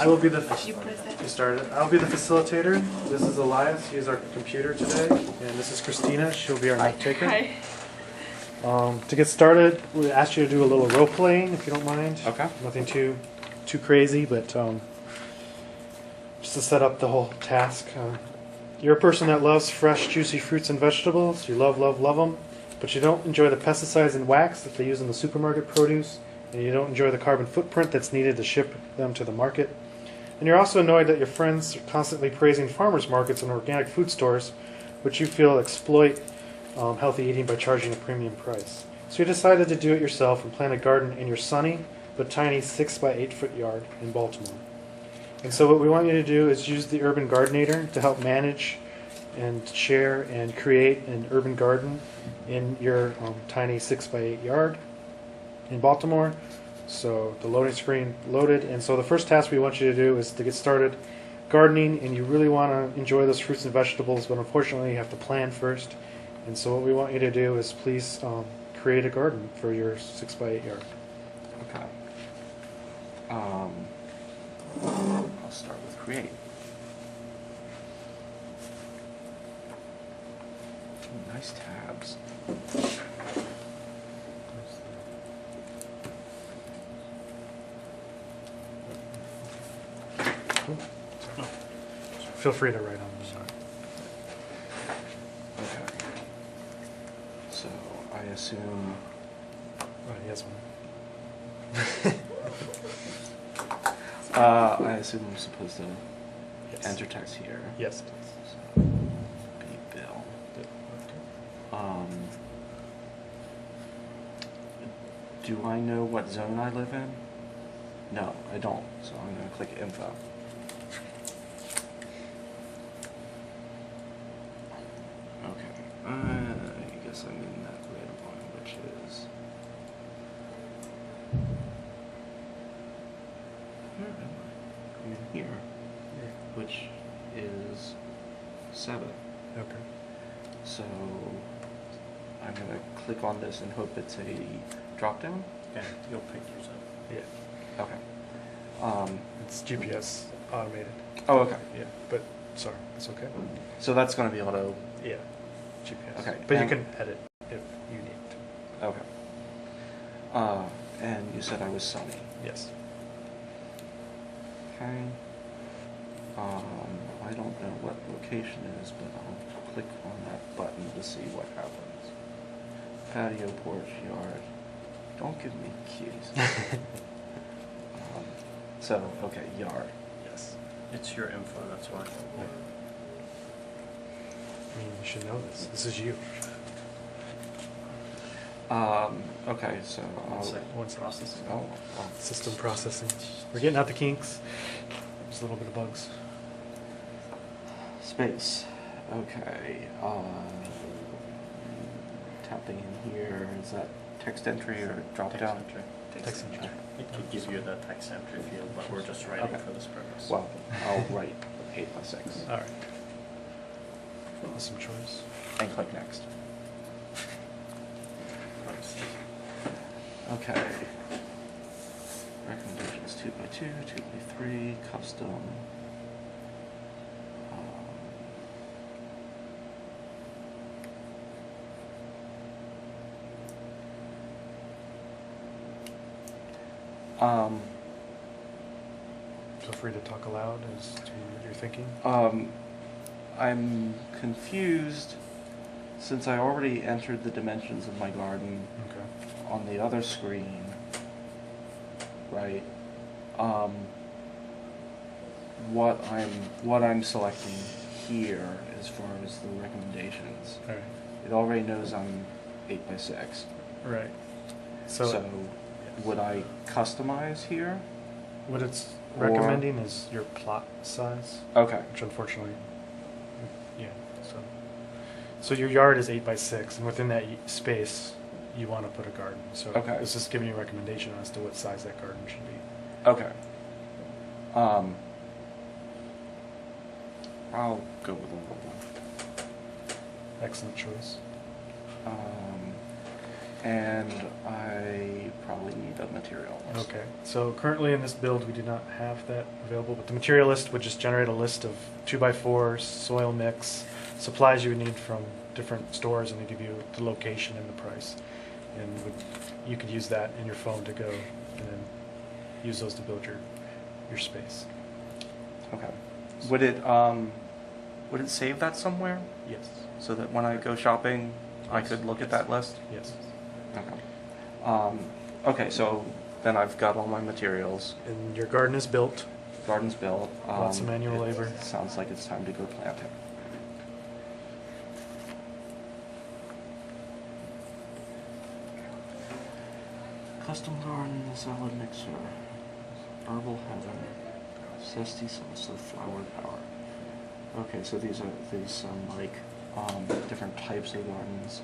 I will be the. You press that. You started. I'll be the facilitator. This is Elias. He's our computer today, and this is Christina. She'll be our note taker. Hi. To get started, we ask you to do a little role playing, if you don't mind. Okay. Nothing too crazy, but just to set up the whole task. You're a person that loves fresh, juicy fruits and vegetables. You love them, but you don't enjoy the pesticides and wax that they use in the supermarket produce, and you don't enjoy the carbon footprint that's needed to ship them to the market. And you're also annoyed that your friends are constantly praising farmers markets and organic food stores, which you feel exploit healthy eating by charging a premium price. So you decided to do it yourself and plant a garden in your sunny but tiny 6 by 8 foot yard in Baltimore. And so what we want you to do is use the Urban Gardenator to help manage and share and create an urban garden in your tiny 6 by 8 yard in Baltimore. So the loading screen loaded, and so the first task we want you to do is to get started gardening, and you really want to enjoy those fruits and vegetables, but unfortunately you have to plan first. And so what we want you to do is please create a garden for your 6 by 8 yard. Okay. I'll start with create. Ooh, nice tabs. Cool. Feel free to write on them. Okay. So I assume. Oh, he has one. I assume I'm supposed to Yes. enter text here. Yes. So, be Bill. Do I know what zone I live in? No, I don't. So I'm going to click info. Okay. I guess I'm in that red one, which is. Where am I? I'm in here, which is 7. Okay. So I'm going to click on this and hope it's a drop down. And you'll pick yourself. Yeah. Okay. It's GPS automated. Oh, okay. Yeah. But sorry, it's okay. So that's going to be auto. Yeah. GPS. Okay, But you and- can edit if you need to. Okay. And you said I was sunny. Yes. Okay. I don't know what location is, but I'll click on that button to see what happens. Patio, porch, yard. Don't give me keys. So, okay, yard. Yes. It's your info, that's why. Yeah. I mean, you should know this. This is you. Okay, so One second. Processing. oh, System processing. We're getting out the kinks. There's a little bit of bugs. space. Okay. Tapping in here. Is that text entry or drop Text down? entry. Text entry. It could give you the text entry field, but we're just writing Okay. for this purpose. Well, I'll write 8 by 6 All right. Awesome choice. and click next. Nice. Okay. Recommendations 2 by 2, 2 by 3, custom. Feel free to talk aloud as to what you're thinking. I'm confused since I already entered the dimensions of my garden Okay. on the other screen, right? What I'm selecting here as far as the recommendations. All right. It already knows I'm 8 by 6. Right. So, yes. would I customize here? What it's Or- recommending is your plot size, Okay. which unfortunately, yeah. So your yard is 8 by 6, and within that space, you want to put a garden. So Okay. it's just giving you a recommendation as to what size that garden should be. Okay. I'll go with a little one. Excellent choice. and I probably need a material list. Okay, so currently in this build we do not have that available, but the material list would just generate a list of 2x4, soil mix, supplies you would need from different stores, and they give you the location and the price. And you could use that in your phone to go and then use those to build your space. Okay. Would it save that somewhere Yes. so that when I go shopping, I could look at that list? Yes. Okay. Okay, so then I've got all my materials. And your garden is built. Garden's built. Lots of manual it labor. Sounds like it's time to go planting. Custom garden, salad mixer, herbal heaven, zesty salsa, flower power. Okay, so these are some like different types of gardens.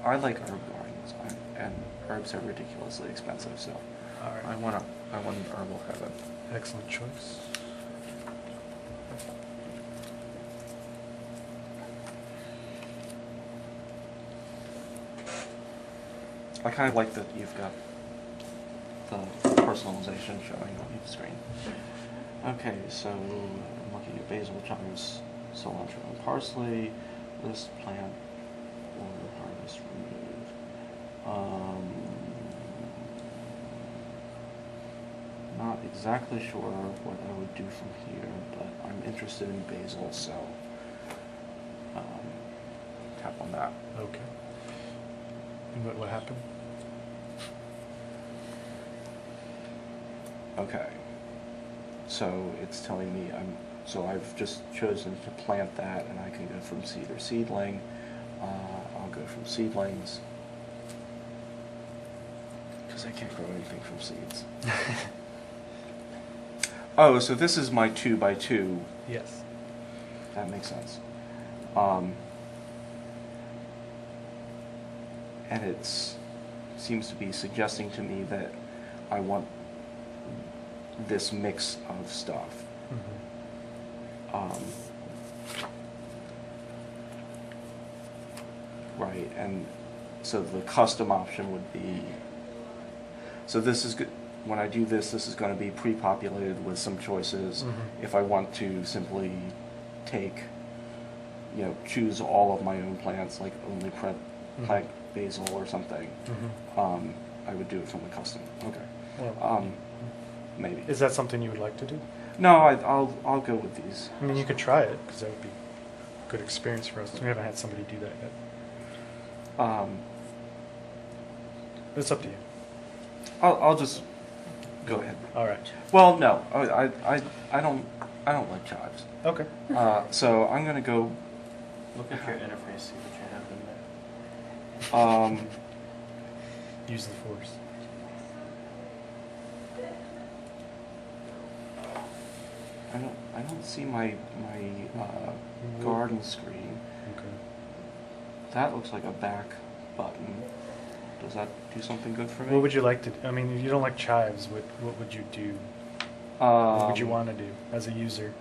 I like herb gardens, and herbs are ridiculously expensive, so All right. I want an herbal heaven. Excellent choice. I kind of like that you've got the personalization showing on each screen. Okay, so I'm looking at basil, chives, cilantro, and parsley. List plant or harvest remove. Not exactly sure what I would do from here, but I'm interested in basil, so tap on that. Okay. And what happened? Okay. So it's telling me so I've just chosen to plant that, and I can go from seed or seedling. I'll go from seedlings because I can't grow anything from seeds. Oh, so this is my 2x2. Yes. That makes sense. And it seems to be suggesting to me that I want this mix of stuff. Right, and so the custom option would be, so this is good. When I do this, this is going to be pre-populated with some choices. If I want to simply take, choose all of my own plants, like only plant basil or something, I would do it from the custom. Okay. Well, Maybe. is that something you would like to do? No, I'll go with these. I mean, you could try it, because that would be a good experience for us. We haven't had somebody do that yet. But it's up to you. I'll just go ahead. All right. Well, no, I don't like chives. Okay. So I'm gonna go. Look at your interface, see what you have in there. Use the force. I don't see my garden screen. Okay. That looks like a back button. Does that do something good for me? What would you like to do? I mean, if you don't like chives, what would you do? What would you want to do as a user?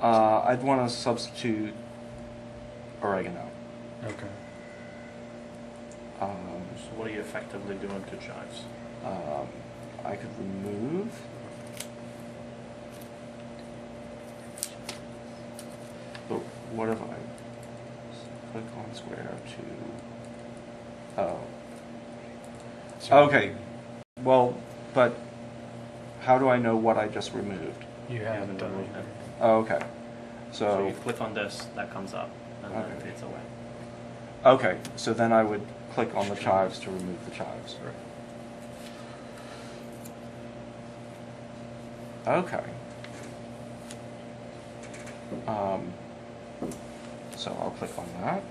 I'd want to substitute oregano. Okay. So what are you effectively doing to chives? I could remove. But what if I click on square to? Oh. So Okay. Well, but how do I know what I just removed? You You haven't haven't done removed it. it. Oh, okay. So So you click on this, that comes up, and then it Okay. fades away. okay. So then I would click on the chives to remove the chives. Okay. So I'll click on that.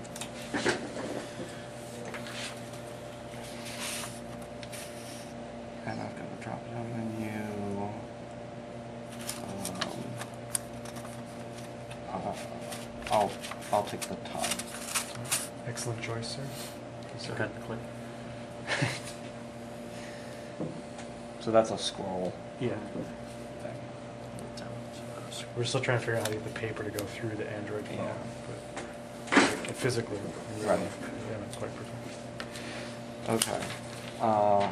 And I've got a drop down menu. I'll take the time. Excellent choice, sir. So good click. So that's a scroll Yeah. thing. Down, We're still trying to figure out how to get the paper to go through the Android phone, Yeah. but physically, we Right. haven't quite perfect. Okay. So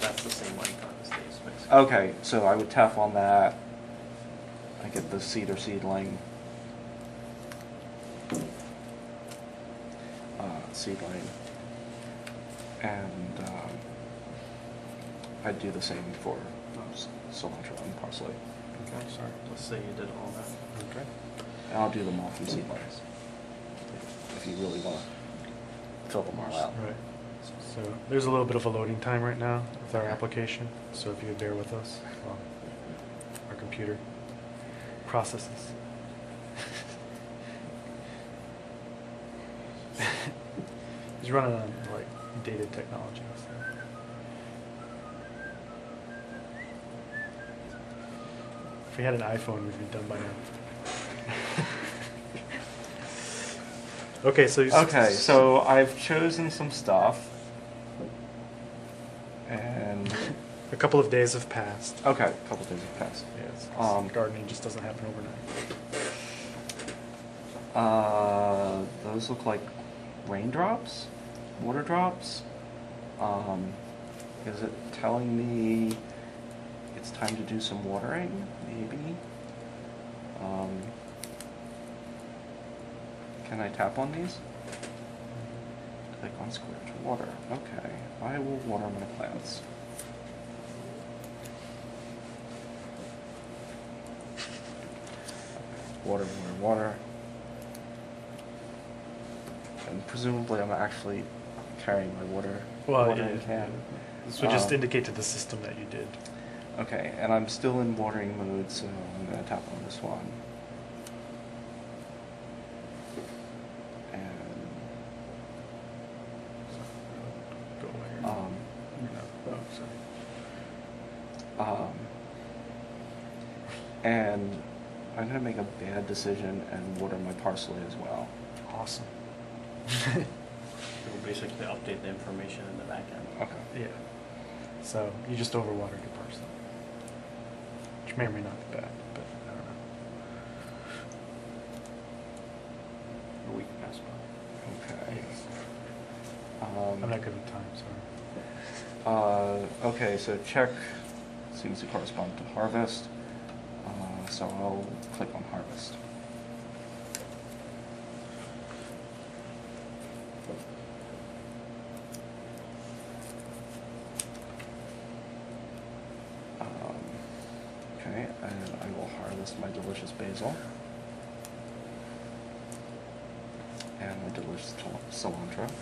that's the same icon as these, basically. Okay, so I would tap on that. I get the cedar seedling. Seedling. And I'd do the same for cilantro and parsley. Okay, sorry. Let's say you did all that. Okay. And I'll do them all from seedlings. If you really want to fill them all out. Right. So there's a little bit of a loading time right now with our application, so if you would bear with us while our computer processes. He's running on like dated technology. So. If we had an iPhone, we'd be done by now. Okay, so Okay, so I've chosen some stuff. And a couple of days have passed. okay, a couple days have passed. Yes, gardening just doesn't happen overnight. Those look like raindrops, water drops. Is it telling me it's time to do some watering? Maybe. Can I tap on these? Click on square to water. Okay, I will water my plants. Water, water, water. And presumably I'm actually carrying my watering can. This would just indicate to the system that you did. Okay, and I'm still in watering mood, so I'm going to tap on this one. And Go away. um, No. Oh, sorry. and I'm going to make a bad decision and water my parsley as well. Awesome. It will basically update the information in the back end. Okay. Yeah. So you just overwatered your parsley, which may or may not be bad, but I don't know. A week passed by. Okay. I'm not good with time, sorry. Okay, so check seems to correspond to harvest. So I'll click on harvest. Okay, and I will harvest my delicious basil and my delicious cilantro. Okay.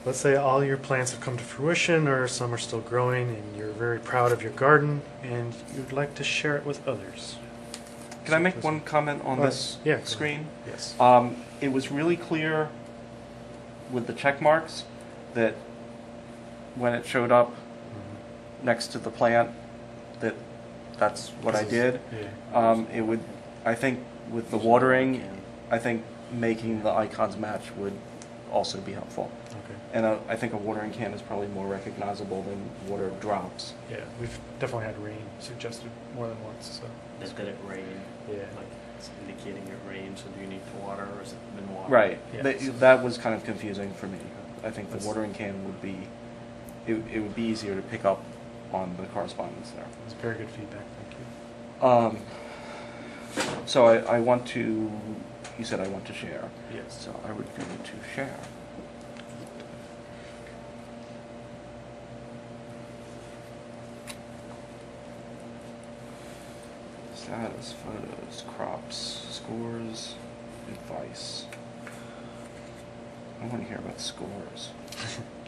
Let's say all your plants have come to fruition, or some are still growing, and you're very proud of your garden, and you'd like to share it with others. Can I make one comment on this Yeah, go screen? Yes. It was really clear with the check marks that when it showed up Mhm. next to the plant, that's what I This is- did. Yeah. It would, I think, with the watering, I think making the icons match would also be helpful. Okay. And I think a watering can is probably more recognizable than water drops. Yeah, we've definitely had rain suggested more than once, so. Did it rain? Yeah. Like, it's indicating it rained, so do you need to water, or has it been watered? Right. Yeah. That was kind of confusing for me. I think the That's- watering can would be, it would be easier to pick up on the correspondence there. It's very good feedback, thank you. So I want to, you said I want to share. Yes. So I would go to share. Status, photos, crops, scores, advice. I want to hear about scores.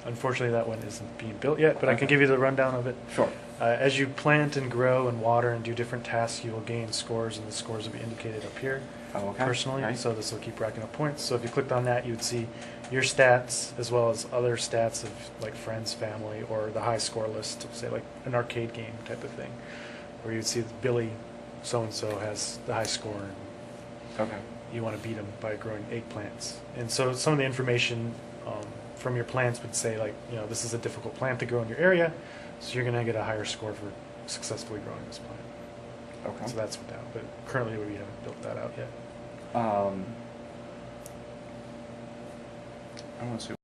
Unfortunately, that one isn't being built yet, but I can Okay. give you the rundown of it. Sure. As you plant and grow and water and do different tasks, you will gain scores, and the scores will be indicated up here Oh, okay. personally. Right. So this will keep racking up points. So if you clicked on that, you would see your stats as well as other stats of like friends, family, or the high score list, say like an arcade game type of thing, where you'd see that Billy so-and-so has the high score, and Okay. you want to beat him by growing eggplants. And so some of the information from your plants would say, like, you know, this is a difficult plant to grow in your area, so you're going to get a higher score for successfully growing this plant. Okay. So that's down, but currently we haven't built that out yet. I want to see